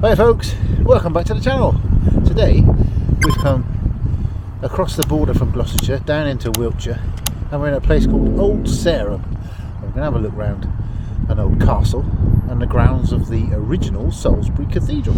Hi folks, welcome back to the channel. Today we've come across the border from Gloucestershire down into Wiltshire and we're in a place called Old Sarum. We're going to have a look round an old castle and the grounds of the original Salisbury Cathedral.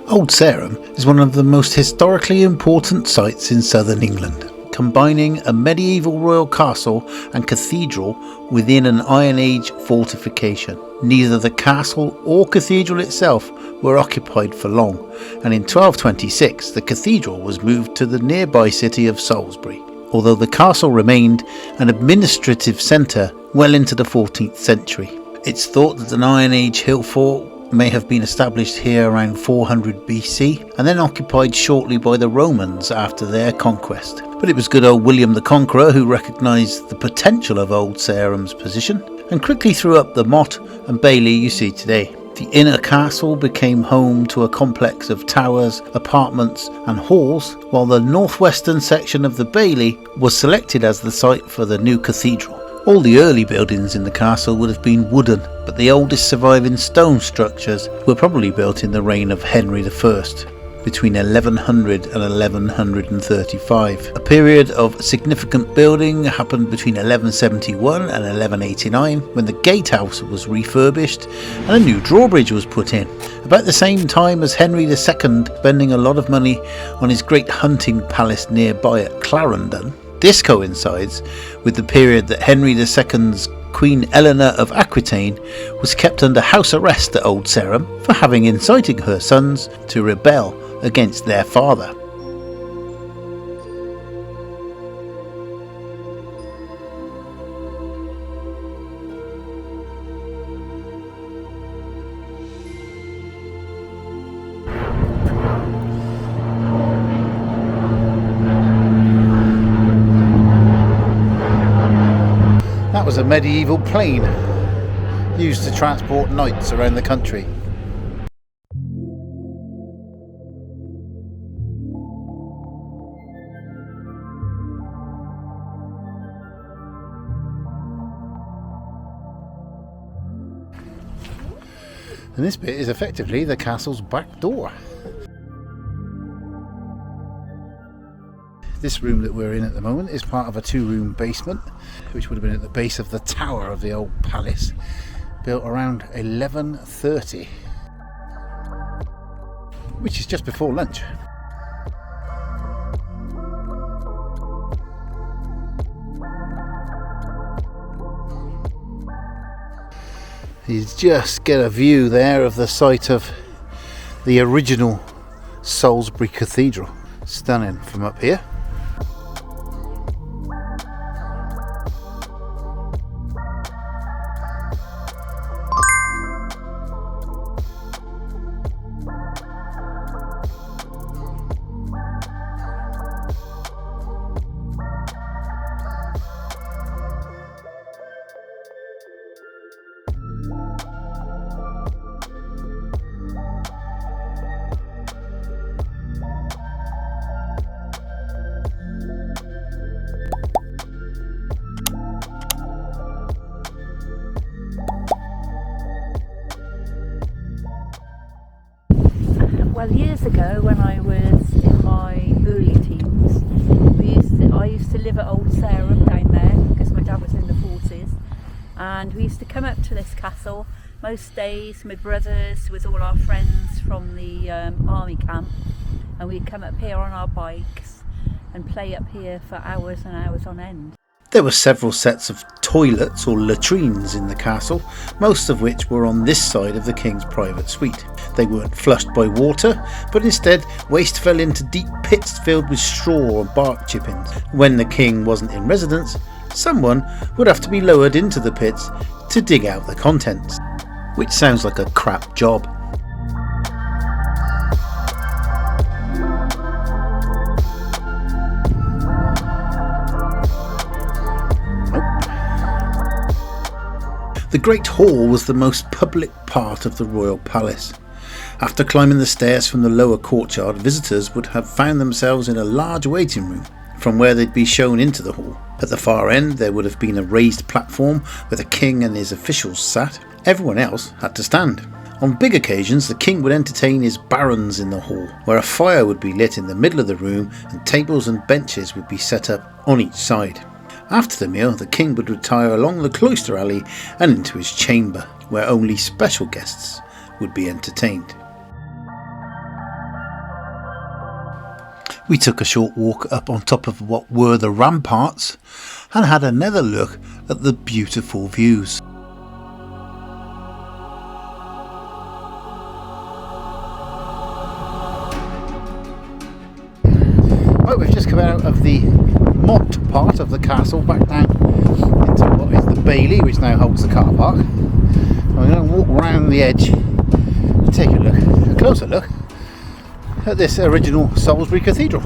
Old Sarum is one of the most historically important sites in southern England, combining a medieval royal castle and cathedral within an Iron Age fortification. Neither the castle or cathedral itself were occupied for long, and in 1226 the cathedral was moved to the nearby city of Salisbury, although the castle remained an administrative centre well into the 14th century. It's thought that an Iron Age hill fort may have been established here around 400 BC and then occupied shortly by the Romans after their conquest. But it was good old William the Conqueror who recognised the potential of Old Sarum's position and quickly threw up the motte and bailey you see today. The inner castle became home to a complex of towers, apartments and halls, while the northwestern section of the bailey was selected as the site for the new cathedral. All the early buildings in the castle would have been wooden, but the oldest surviving stone structures were probably built in the reign of Henry I, between 1100 and 1135. A period of significant building happened between 1171 and 1189, when the gatehouse was refurbished and a new drawbridge was put in. About the same time as Henry II spending a lot of money on his great hunting palace nearby at Clarendon. This coincides with the period that Henry II's Queen Eleanor of Aquitaine was kept under house arrest at Old Sarum for having incited her sons to rebel against their father. That was a medieval plane used to transport knights around the country. And this bit is effectively the castle's back door. This room that we're in at the moment is part of a two-room basement, which would have been at the base of the tower of the old palace, built around 1130, which is just before lunch. You just get a view there of the site of the original Salisbury Cathedral. Stunning from up here. Well, years ago, when I was in my early teens, I used to live at Old Sarum down there because my dad was in the forces, and we used to come up to this castle most days, my brothers with all our friends from the army camp, and we'd come up here on our bikes and play up here for hours and hours on end. There were several sets of toilets or latrines in the castle, most of which were on this side of the king's private suite. They weren't flushed by water, but instead waste fell into deep pits filled with straw and bark chippings. When the king wasn't in residence, someone would have to be lowered into the pits to dig out the contents, which sounds like a crap job. The Great Hall was the most public part of the royal palace. After climbing the stairs from the lower courtyard, visitors would have found themselves in a large waiting room, from where they'd be shown into the hall. At the far end there would have been a raised platform where the king and his officials sat. Everyone else had to stand. On big occasions, the king would entertain his barons in the hall, where a fire would be lit in the middle of the room and tables and benches would be set up on each side. After the meal, the king would retire along the cloister alley and into his chamber, where only special guests would be entertained. We took a short walk up on top of what were the ramparts and had another look at the beautiful views. Right, we've just come out of the moat part of the castle back down into what is the bailey, which now holds the car park. I'm going to walk around the edge and take a closer look at this original Salisbury Cathedral.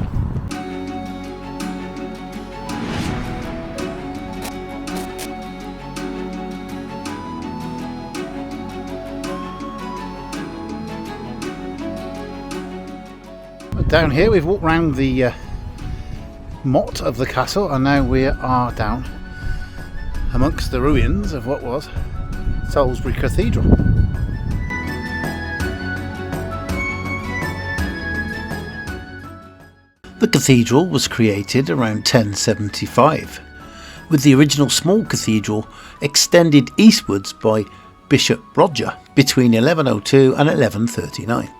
Down here we've walked around the moat of the castle, and now we are down amongst the ruins of what was Salisbury Cathedral. The cathedral was created around 1075, with the original small cathedral extended eastwards by Bishop Roger between 1102 and 1139.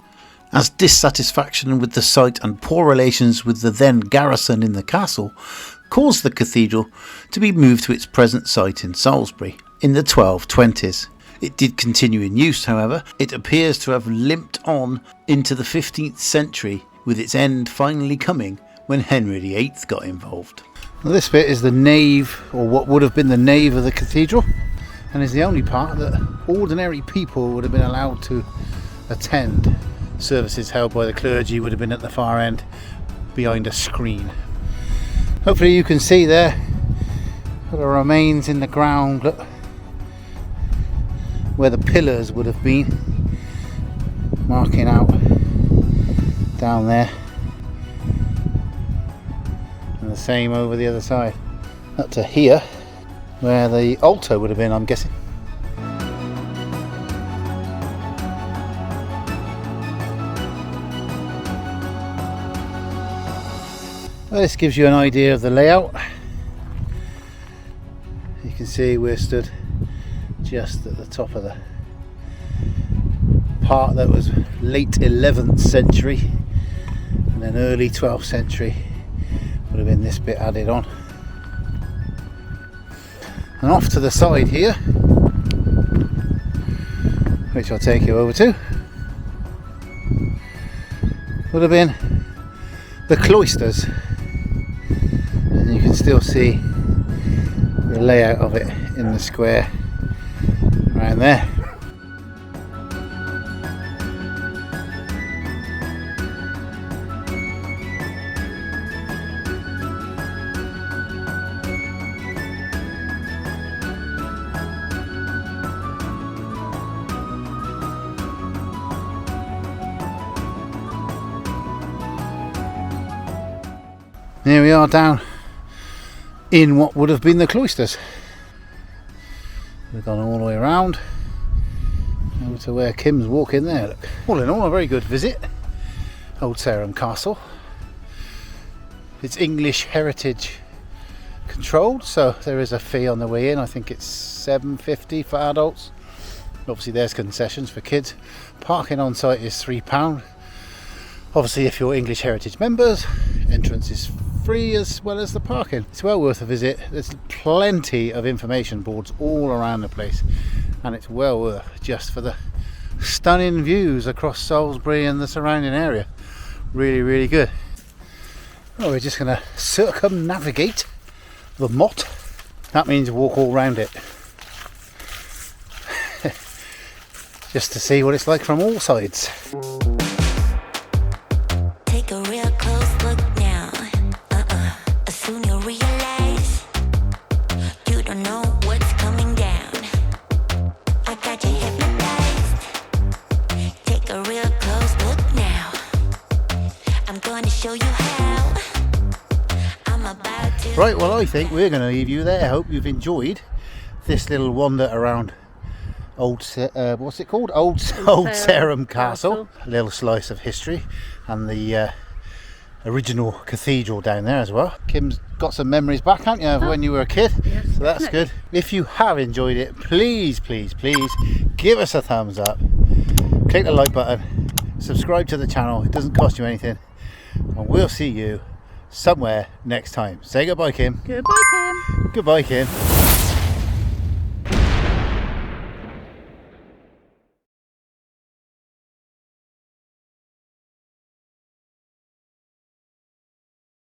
As dissatisfaction with the site and poor relations with the then garrison in the castle caused the cathedral to be moved to its present site in Salisbury in the 1220s. It did continue in use, however. It appears to have limped on into the 15th century, with its end finally coming when Henry VIII got involved. Now, this bit is the nave, or what would have been the nave of the cathedral, and is the only part that ordinary people would have been allowed to attend. Services held by the clergy would have been at the far end behind a screen. Hopefully you can see there the remains in the ground, look, where the pillars would have been, marking out down there, and the same over the other side up to here where the altar would have been, I'm guessing. Well, this gives you an idea of the layout. You can see we're stood just at the top of the part that was late 11th century, and then early 12th century would have been this bit added on. And off to the side here, which I'll take you over to, would have been the cloisters. And you can still see the layout of it in the square around there. Here we are down in what would have been the cloisters. We've gone all the way around over to where Kim's walking there. Look. All in all, a very good visit. Old Sarum Castle. It's English heritage controlled, so there is a fee on the way in. I think it's £7.50 for adults. Obviously there's concessions for kids. Parking on site is £3. Obviously if you're English heritage members, entrance is free as well as the parking. It's well worth a visit. There's plenty of information boards all around the place, and it's well worth just for the stunning views across Salisbury and the surrounding area. Really, really good. Well, we're just going to circumnavigate the moat. That means walk all around it just to see what it's like from all sides. Take a real close look now. Soon you'll realize you don't know what's coming down. I got you hypnotized. Take a real close look now. I'm going to show you how. I'm about to. Right, well, I think we're going to leave you there. I hope you've enjoyed this little wander around what's it called? Old Sarum Castle. A little slice of history, and the original cathedral down there as well. Kim's got some memories back, haven't you, of when you were a kid? Yes, so that's good. If you have enjoyed it, please give us a thumbs up, click the like button, subscribe to the channel. It doesn't cost you anything, and we'll see you somewhere next time. Say goodbye, Kim. Goodbye, Kim. Goodbye, Kim.